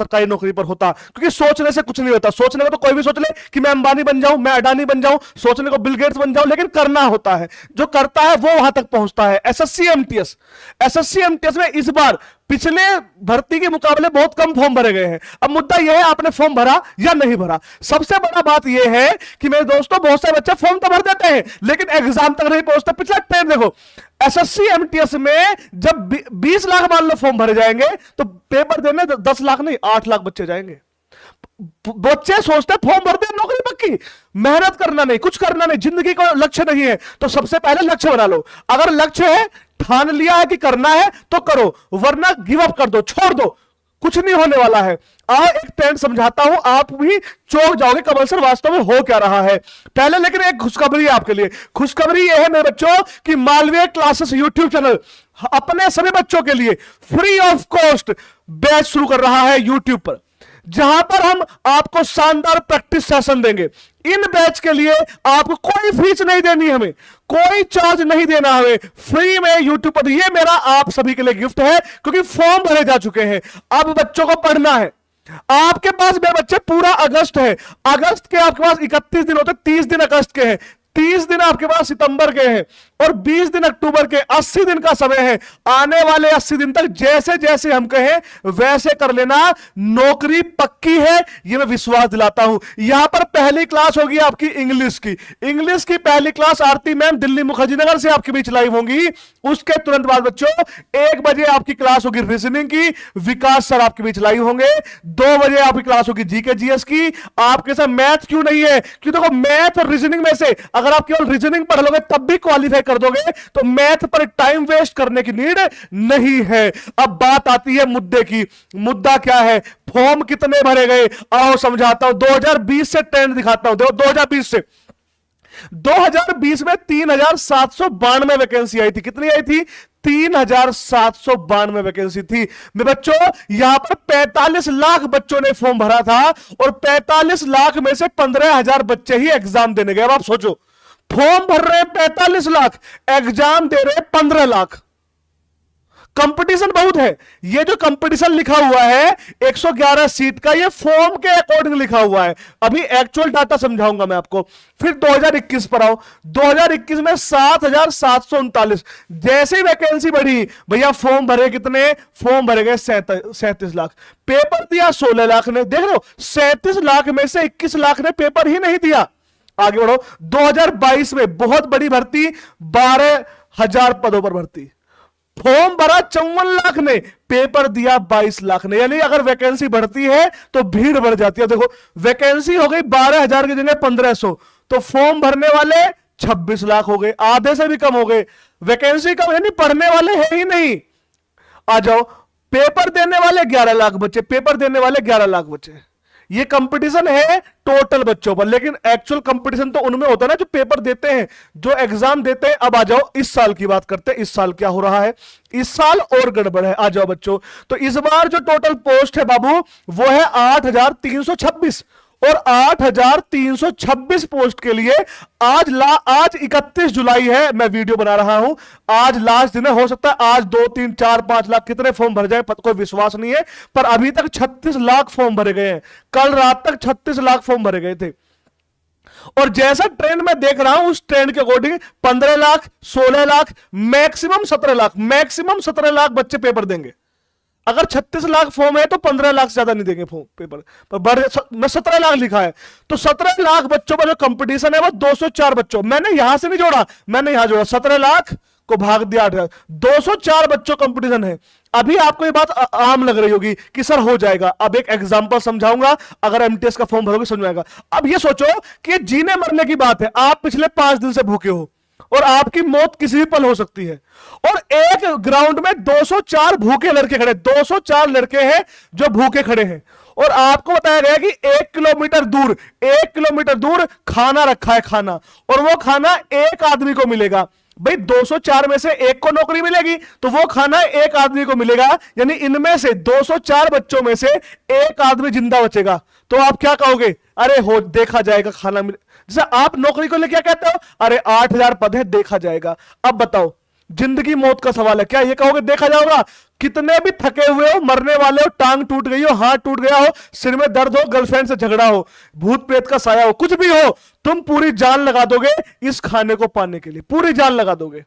सरकारी नौकरी पर होता, क्योंकि सोचने से कुछ नहीं होता। सोचने को तो कोई भी सोच ले कि मैं अंबानी बन जाऊं, मैं अडानी बन जाऊं, सोचने को बिल गेट्स बन जाऊं, लेकिन करना होता है। जो करता है वो वहां तक पहुंचता है। एसएससी एमटीएस में इस बार पिछले भर्ती के मुकाबले बहुत कम फॉर्म भरे गए हैं। अब मुद्दा यह है आपने फॉर्म भरा या नहीं भरा। सबसे बड़ा बात यह है कि मेरे दोस्तों बहुत सारे बच्चे फॉर्म तो भर देते हैं लेकिन एग्जाम तक नहीं पहुंचते। पिछला ट्रेंड देखो, एसएससी एमटीएस में जब 20 लाख मान लो फॉर्म भरे जाएंगे तो पेपर देने 10 लाख नहीं 8 लाख बच्चे जाएंगे। बच्चे सोचते फॉर्म भर दे नौकरी पक्की, मेहनत करना नहीं, कुछ करना नहीं, जिंदगी का लक्ष्य नहीं है तो सबसे पहले लक्ष्य बना लो। अगर लक्ष्य है, ठान लिया है कि करना है तो करो, वरना गिव अप कर दो, छोड़ दो, कुछ नहीं होने वाला है। आओ एक ट्रेंड समझाता हूं, आप भी चौंक जाओगे कमल सर वास्तव में हो क्या रहा है। पहले लेकिन एक खुशखबरी आपके लिए। खुशखबरी यह है मेरे बच्चों कि मालवीय क्लासेस यूट्यूब चैनल अपने सभी बच्चों के लिए फ्री ऑफ कॉस्ट बैच शुरू कर रहा है यूट्यूब पर, जहां पर हम आपको शानदार प्रैक्टिस सेशन देंगे। इन बैच के लिए आपको कोई फीस नहीं देनी, हमें कोई चार्ज नहीं देना, हमें फ्री में यूट्यूब पर। ये मेरा आप सभी के लिए गिफ्ट है क्योंकि फॉर्म भरे जा चुके हैं, अब बच्चों को पढ़ना है। आपके पास मेरे बच्चे पूरा अगस्त है, अगस्त के आपके पास 31 दिन होते, 30 दिन अगस्त के हैं, 30 दिन आपके पास सितंबर के हैं और 20 दिन अक्टूबर के। 80 दिन का समय है। आने वाले 80 दिन तक जैसे जैसे हम कहें वैसे कर लेना, नौकरी पक्की है, यह मैं विश्वास दिलाता हूं। यहां पर पहली क्लास होगी आपकी इंग्लिश की पहली क्लास आरती मैम दिल्ली मुखर्जी नगर से आपके बीच लाइव होंगी। उसके तुरंत बाद बच्चों 1 बजे आपकी क्लास होगी रीजनिंग की, विकास सर आपके बीच लाइव होंगे। 2 बजे आपकी क्लास होगी जीके जीएस की। आपके साथ मैथ क्यों नहीं है, क्योंकि देखो मैथ और रीजनिंग में से अगर आप केवल रीजनिंग पढ़ लोगे तब भी क्वालिफाई कर दोगे तो मैथ पर टाइम वेस्ट करने की नीड नहीं है। अब बात आती है मुद्दे की। मुद्दा क्या है, फॉर्म कितने भरे गए, आओ समझाता हूं। 2020 से ट्रेंड दिखाता हूं। 2020 में 3792 वैकेंसी आई थी। कितनी आई थी? 3792 वैकेंसी थी। मेरे बच्चों यहां पर 45 लाख बच्चों ने फॉर्म भरा था और 45 लाख में से 15,000 बच्चे ही एग्जाम देने गए। अब आप सोचो, फॉर्म भर रहे हैं 45 लाख, एग्जाम दे रहे हैं 15 लाख। कंपटीशन बहुत है। ये जो कंपटीशन लिखा हुआ है 111 सीट का, ये फॉर्म के अकॉर्डिंग लिखा हुआ है। अभी एक्चुअल डाटा समझाऊंगा मैं आपको। फिर 2021 पर आओ। 2021 में 7,739। जैसे ही वैकेंसी बढ़ी भैया फॉर्म भरे कितने? फॉर्म भरे गए 37 लाख। पेपर दिया 16 लाख ने। देख रहे हो, 37 लाख में से 21 लाख ने पेपर ही नहीं दिया। आगे बढ़ो। 2022 में बहुत बड़ी भर्ती, 12,000 पदों पर भर्ती। फॉर्म भरा 54 लाख ने, पेपर दिया 22 लाख ने। यानी अगर वैकेंसी बढ़ती है तो भीड़ बढ़ जाती है। देखो वैकेंसी हो गई 12,000 की जगह 1,500, तो फॉर्म भरने वाले 26 लाख हो गए, आधे से भी कम हो गए। वैकेंसी कम, यानी पढ़ने वाले है ही नहीं। आ जाओ, पेपर देने वाले 11 लाख बच्चे, पेपर देने वाले 11 लाख बच्चे। ये कंपटीशन है टोटल बच्चों पर, लेकिन एक्चुअल कंपटीशन तो उनमें होता है ना जो पेपर देते हैं, जो एग्जाम देते हैं। अब आ जाओ इस साल की बात करते हैं। इस साल क्या हो रहा है? इस साल और गड़बड़ है। आ जाओ बच्चों, तो इस बार जो टोटल पोस्ट है बाबू वो है 8,326 और 8,326 पोस्ट के लिए आज 31 जुलाई है, मैं वीडियो बना रहा हूं। आज लास्ट दिन है, हो सकता है आज 2, 3, 4, 5 लाख कितने फॉर्म भर जाए कोई विश्वास नहीं है, पर अभी तक 36 लाख फॉर्म भरे गए हैं। कल रात तक 36 लाख फॉर्म भरे गए थे। और जैसा ट्रेंड मैं देख रहा हूं उस ट्रेंड के अकॉर्डिंग 15 लाख, 16 लाख, मैक्सिमम 17 लाख बच्चे पेपर देंगे। अगर 36 लाख फॉर्म है तो 15 लाख से ज्यादा नहीं देंगे फॉर्म पेपर पर। मैं 17 लाख लिखा है, तो 17 लाख बच्चों का जो कंपटीशन है वो 204 बच्चों। मैंने यहां से नहीं जोड़ा, मैंने यहां जोड़ा। 17 लाख को भाग दिया 8,000, 204 बच्चों कंपटीशन है। अभी आपको ये बात आम लग रही होगी कि सर हो जाएगा। अब एक एग्जांपल समझाऊंगा, अगर एमटीएस का फॉर्म भरोगे समझ में आएगा। अब ये सोचो कि जीने मरने की बात है। आप पिछले 5 दिन से भूखे हो और आपकी मौत किसी भी पल हो सकती है, और एक ग्राउंड में 204 भूखे लड़के खड़े, 204 लड़के हैं जो भूखे खड़े हैं, और आपको बताया गया कि 1 किलोमीटर दूर खाना रखा है, खाना, और वो खाना एक आदमी को मिलेगा। भाई 204 में से एक को नौकरी मिलेगी तो वो खाना एक आदमी को मिलेगा, यानी इनमें से 204 बच्चों में से एक आदमी जिंदा बचेगा। तो आप क्या कहोगे? अरे हो देखा जाएगा, खाना मिले। जैसे आप नौकरी को लेकर क्या कहते हो? अरे 8,000 पद है, देखा जाएगा। अब बताओ जिंदगी मौत का सवाल है। क्या ये कहोगे देखा जाएगा? कितने भी थके हुए हो, मरने वाले हो, टांग टूट गई हो, हाथ टूट गया हो, सिर में दर्द हो, गर्लफ्रेंड से झगड़ा हो, भूत प्रेत का साया हो, कुछ भी हो, तुम पूरी जान लगा दोगे इस खाने को पाने के लिए, पूरी जान लगा दोगे।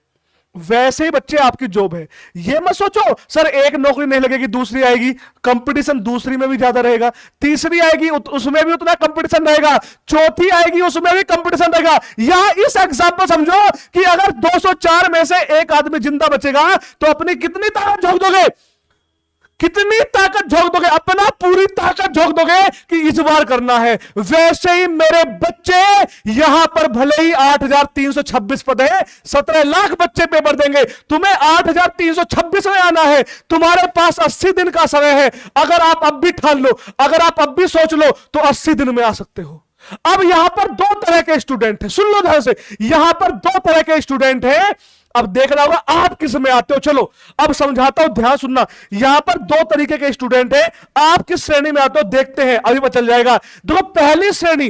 वैसे ही बच्चे आपकी जॉब है। ये मत सोचो सर एक नौकरी नहीं लगेगी दूसरी आएगी, कंपटीशन दूसरी में भी ज्यादा रहेगा, तीसरी आएगी उसमें भी उतना कंपटीशन रहेगा, चौथी आएगी उसमें भी कंपटीशन रहेगा। यहां इस एग्जांपल समझो कि अगर 204 में से एक आदमी जिंदा बचेगा तो अपनी कितनी ताकत झोंक दोगे, कितनी ताकत झोंक दोगे, अपना पूरी ताकत झोंक दोगे कि इस बार करना है। वैसे ही मेरे बच्चे यहां पर भले ही 8,326 पद है, 17 लाख बच्चे पेपर देंगे, तुम्हें 8,326 में आना है। तुम्हारे पास 80 दिन का समय है। अगर आप अब भी ठान लो, अगर आप अब भी सोच लो तो 80 दिन में आ सकते हो। अब यहां पर दो तरह के स्टूडेंट हैं, सुन लो ध्यान से, यहां पर दो तरह के स्टूडेंट हैं। अब देखना होगा आप किस में आते हो। चलो अब समझाता हूं, ध्यान सुनना। यहां पर दो तरीके के स्टूडेंट हैं, आप किस श्रेणी में आते हो देखते हैं, अभी पता चल जाएगा। देखो पहली श्रेणी,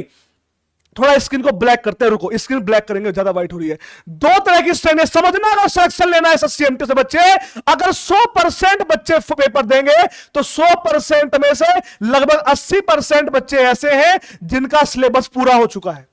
थोड़ा स्क्रीन को ब्लैक करते हैं, रुको स्क्रीन ब्लैक करेंगे, ज्यादा व्हाइट हो रही है। दो तरह की श्रेणी समझना, अगर सिलेक्शन लेना है एसएससी एमटी से बच्चे, अगर 100% बच्चे पेपर देंगे तो 100% में से लगभग 80% बच्चे ऐसे हैं जिनका सिलेबस पूरा हो चुका है,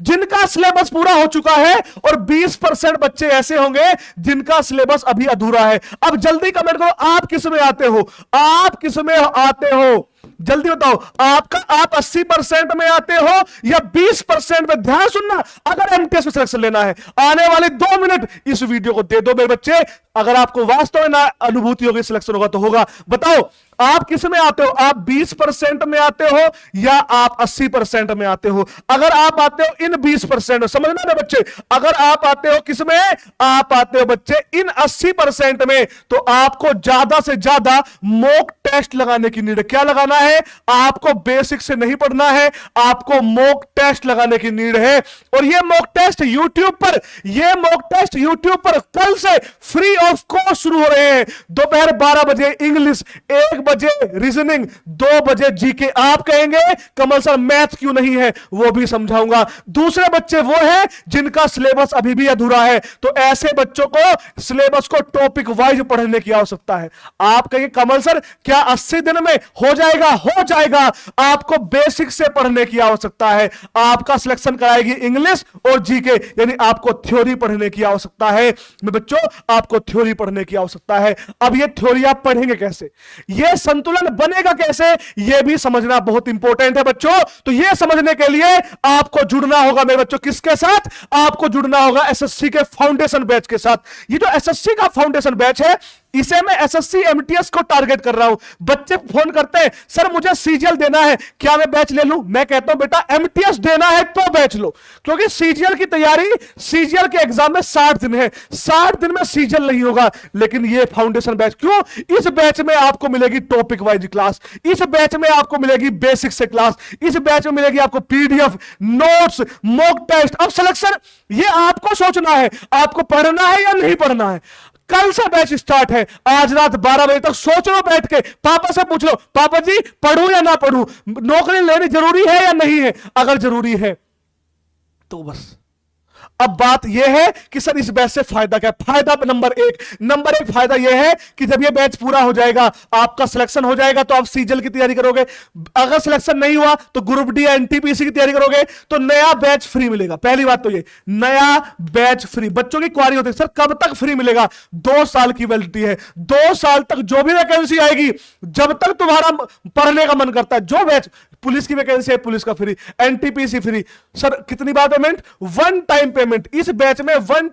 जिनका सिलेबस पूरा हो चुका है, और 20% बच्चे ऐसे होंगे जिनका सिलेबस अभी अधूरा है। अब जल्दी कमेंट करो आप किस में आते हो, आप किस में आते हो, जल्दी बताओ। आप 80% में आते हो या 20% में? ध्यान सुनना, अगर एमटीएस में सिलेक्शन लेना है, आने वाले 2 मिनट इस वीडियो को दे दो मेरे बच्चे। अगर आपको वास्तव में ना अनुभूति होगी, सिलेक्शन होगा तो होगा। बताओ आप किस में आते हो, आप 20% में आते हो या आप 80% में आते हो? अगर आप आते हो इन 20%, समझना ना बच्चे, अगर आप आते हो किस में, आप आते हो बच्चे इन 80% में, तो आपको ज्यादा से ज्यादा मॉक टेस्ट लगाने की नीड है। क्या लगाना है? आपको बेसिक से नहीं पढ़ना है, आपको मॉक टेस्ट लगाने की नीड है। और ये मॉक टेस्ट यूट्यूब पर, ये मॉक टेस्ट यूट्यूब पर कल से फ्री ऑफ कॉस्ट शुरू हो रहे हैं। दोपहर 12 बजे इंग्लिश, 1 बजे रीजनिंग, 2 बजे जीके। आप कहेंगे कमल सर मैथ क्यों नहीं है, वो भी समझाऊंगा। दूसरे बच्चे वो हैं जिनका सिलेबस अभी भी अधूरा है, तो ऐसे बच्चों को सिलेबस को टॉपिक वाइज पढ़ने की आवश्यकता है। आप कहेंगे कमल सर क्या 80 दिन में हो जाएगा? हो जाएगा। आपको बेसिक से पढ़ने की आवश्यकता है। आपका सिलेक्शन कराएगी इंग्लिश और जीके, यानी आपको थ्योरी पढ़ने की आवश्यकता है। मेरे बच्चों आपको थ्योरी पढ़ने की आवश्यकता है। अब ये थ्योरी आप पढ़ेंगे कैसे, ये संतुलन बनेगा कैसे, ये भी समझना बहुत इंपॉर्टेंट है बच्चों। तो ये समझने के लिए आपको जुड़ना होगा मेरे बच्चों, किसके साथ? आपको जुड़ना होगा एसएससी के फाउंडेशन बैच के साथ। ये जो एसएससी का फाउंडेशन बैच है, इसे मैं एसएससी एमटीएस को टारगेट कर रहा हूं। बच्चे फोन करते हैं सर मुझे सीजीएल देना है, क्या मैं बैच ले लूं? मैं कहता हूं बेटा एमटीएस देना है तो बैच लो, क्योंकि सीजीएल की तैयारी, सीजीएल के एग्जाम में 60 दिन है, 60 दिन में सीजीएल नहीं होगा। लेकिन ये फाउंडेशन बैच, क्यों? इस बैच में आपको मिलेगी टॉपिक वाइज क्लास, इस बैच में आपको मिलेगी बेसिक से क्लास, इस बैच में मिलेगी आपको पीडीएफ, नोट्स, मॉक टेस्ट। अब सिलेक्शन ये आपको सोचना है, आपको पढ़ना है या नहीं पढ़ना है। कल से बैच स्टार्ट है, आज रात 12 बजे तक सोच लो बैठ के, पापा से पूछ लो पापा जी पढ़ूं या ना पढ़ूं, नौकरी लेनी जरूरी है या नहीं है। अगर जरूरी है तो बस अब बात यह है कि सर इस बैच से फायदा क्या? फायदा नंबर एक फायदा यह है कि जब यह बैच पूरा हो जाएगा, आपका सिलेक्शन हो जाएगा, तो आप सीजीएल की तैयारी करोगे। अगर सिलेक्शन नहीं हुआ तो ग्रुप डी या एनटीपीसी की तैयारी करोगे, तो नया बैच फ्री मिलेगा। पहली बात तो ये, नया बैच फ्री। बच्चों की क्वारी होती है सर कब तक फ्री मिलेगा? 2 साल की वैलिडिटी है, 2 साल तक जो भी वैकेंसी आएगी, जब तक तुम्हारा पढ़ने का मन करता है, जो बैच, पुलिस की वैकेंसी है पुलिस का फ्री, एनटीपीसी फ्री। सर कितनी बार पेमेंट? 1 time payment. इस बैच में 1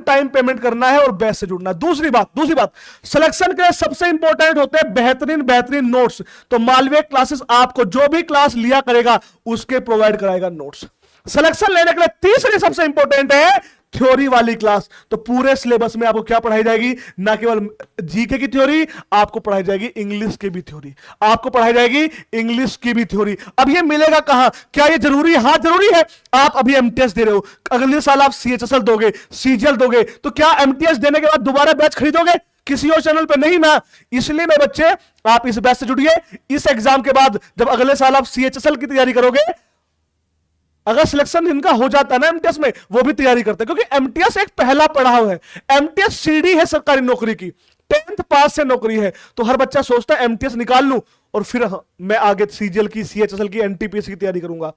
टाइम पेमेंट करना है और बैच से जुड़ना। दूसरी बात सिलेक्शन के सबसे इंपॉर्टेंट होते हैं बेहतरीन नोट्स। तो मालवीय क्लासेस आपको जो भी क्लास लिया करेगा उसके प्रोवाइड कराएगा नोट्स। सिलेक्शन लेने के लिए तीसरी सबसे इंपॉर्टेंट है थ्योरी वाली क्लास। तो पूरे सिलेबस में आपको क्या पढ़ाई जाएगी? ना केवल जीके की थ्योरी, आपको पढ़ाई जाएगी इंग्लिश की भी थ्योरी, आपको पढ़ाई जाएगी इंग्लिश की भी थ्योरी। अब ये मिलेगा कहां? क्या ये जरूरी है? हाँ जरूरी है। आप अभी एमटीएस दे रहे हो, अगले साल आप सीएचएसएल दोगे, सीजीएल दोगे, तो क्या एमटीएस देने के बाद दोबारा बैच खरीदोगे? किसी और चैनल पे नहीं ना। इसलिए मेरे बच्चे आप इस बैच से जुड़िए। इस एग्जाम के बाद जब अगले साल आप सीएचएसएल की तैयारी करोगे, अगर सिलेक्शन इनका हो जाता है ना एमटीएस में, वो भी तैयारी करते हैं, क्योंकि एमटीएस एक पहला पड़ाव है। एमटीएस सीढ़ी है सरकारी नौकरी की, 10th पास से नौकरी है। तो हर बच्चा सोचता है एमटीएस निकाल लूं और फिर मैं आगे सीजीएल की, सीएचएसएल की, एनटीपीसी की तैयारी करूंगा।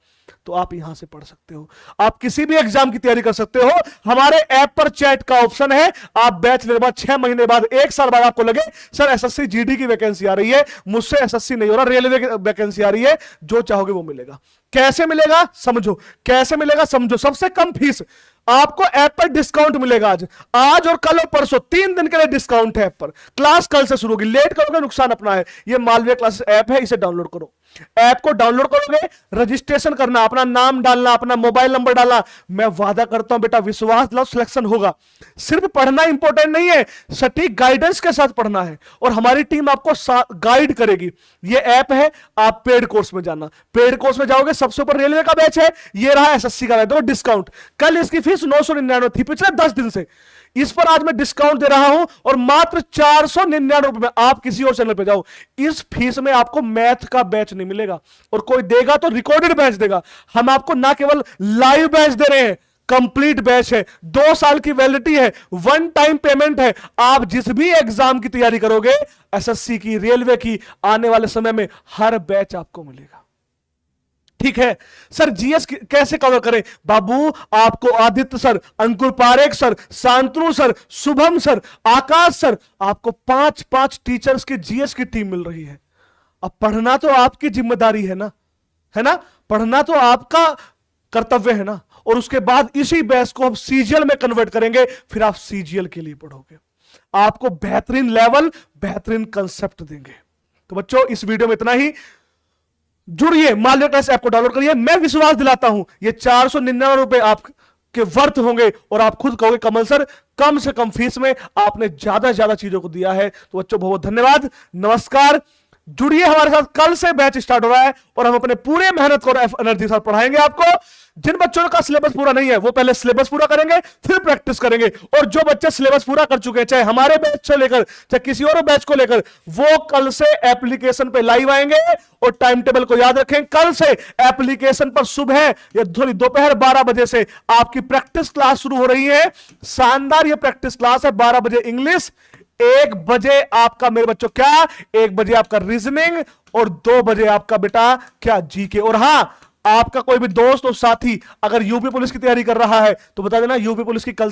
तो आप यहां से पढ़ सकते हो, आप किसी भी एग्जाम की तैयारी कर सकते हो। हमारे ऐप पर चैट का ऑप्शन है। आप बैच लेने के बाद 6 महीने बाद, 1 साल बाद आपको लगे सर एसएससी जीडी की वैकेंसी आ रही है, मुझसे एसएससी नहीं हो रहा, रेलवे की वैकेंसी आ रही है, जो चाहोगे वो मिलेगा। कैसे मिलेगा समझो, कैसे मिलेगा समझो। सबसे कम फीस, आपको ऐप पर डिस्काउंट मिलेगा। आज और कल और परसों 3 दिन के लिए डिस्काउंट है ऐप पर। क्लास कल से शुरू होगी, लेट करोगे नुकसान अपना है। ये मालवीय क्लासेस ऐप है, इसे डाउनलोड करो। ऐप को डाउनलोड करोगे, रजिस्ट्रेशन करना, अपना नाम डालना, अपना मोबाइल नंबर डालना। मैं वादा करता हूं बेटा, विश्वास दिलाओ सिलेक्शन होगा। सिर्फ पढ़ना इंपॉर्टेंट नहीं है, सटीक गाइडेंस के साथ पढ़ना है, और हमारी टीम आपको गाइड करेगी। ये ऐप है, आप पेड कोर्स में जाना, पेड कोर्स में जाओगे, सबसे ऊपर रेलवे का बैच है, ये रहा एसएससी का बैच, डिस्काउंट। कल इसकी फीस 999 थी पिछले 10 दिन से, इस पर आज मैं डिस्काउंट दे रहा हूं, और मात्र 499 रुपए में। आप किसी और चैनल पे जाओ, इस फीस में आपको मैथ का बैच नहीं मिलेगा, और कोई देगा तो रिकॉर्डेड बैच देगा। हम आपको ना केवल लाइव बैच दे रहे हैं, कंप्लीट बैच है, 2 साल की वैलिडिटी है, 1 टाइम पेमेंट है। आप जिस भी एग्जाम की तैयारी करोगे, एसएससी की, रेलवे की, आने वाले समय में हर बैच आपको मिलेगा। ठीक है सर, जीएस कैसे कवर करें? बाबू आपको Aditya sir, Ankur Parekh sir, Shantanu sir, Shubham sir, Akash sir, आपको 5 टीचर्स की जीएस की टीम मिल रही है। अब पढ़ना तो आपकी जिम्मेदारी है ना, है ना, पढ़ना तो आपका कर्तव्य है ना। और उसके बाद इसी बैच को हम सीजीएल में कन्वर्ट करेंगे, फिर आप सीजीएल के लिए पढ़ोगे, आपको बेहतरीन लेवल, बेहतरीन कंसेप्ट देंगे। तो बच्चों इस वीडियो में इतना ही। जुड़िए, मालवीय क्लास ऐप को डाउनलोड करिए। मैं विश्वास दिलाता हूं ये 499 रुपए आपके वर्थ होंगे, और आप खुद कहोगे कमल सर कम से कम फीस में आपने ज्यादा ज्यादा चीजों को दिया है। तो बच्चों बहुत धन्यवाद, नमस्कार। जुड़िए हमारे साथ, कल से बैच स्टार्ट हो रहा है, और हम अपने पूरे मेहनत को एनर्जी के साथ पढ़ाएंगे आपको। जिन बच्चों का सिलेबस पूरा नहीं है वो पहले सिलेबस पूरा करेंगे, फिर प्रैक्टिस करेंगे, और जो बच्चे सिलेबस पूरा कर चुके हैं, चाहे हमारे बैच से लेकर चाहे किसी और बैच को लेकर, वो कल से एप्लीकेशन पे लाइव आएंगे। और टाइम टेबल को याद रखें, कल से एप्लीकेशन पर सुबह या दोपहर 12 बजे से आपकी प्रैक्टिस क्लास शुरू हो रही है। शानदार ये प्रैक्टिस क्लास है। 12 बजे इंग्लिश, 1 बजे आपका मेरे बच्चों क्या, 1 बजे आपका रीजनिंग, और 2 बजे आपका बेटा क्या, जीके। और हां, आपका कोई भी दोस्त और साथी अगर यूपी पुलिस की तैयारी कर रहा है तो बता देना, यूपी पुलिस की कल से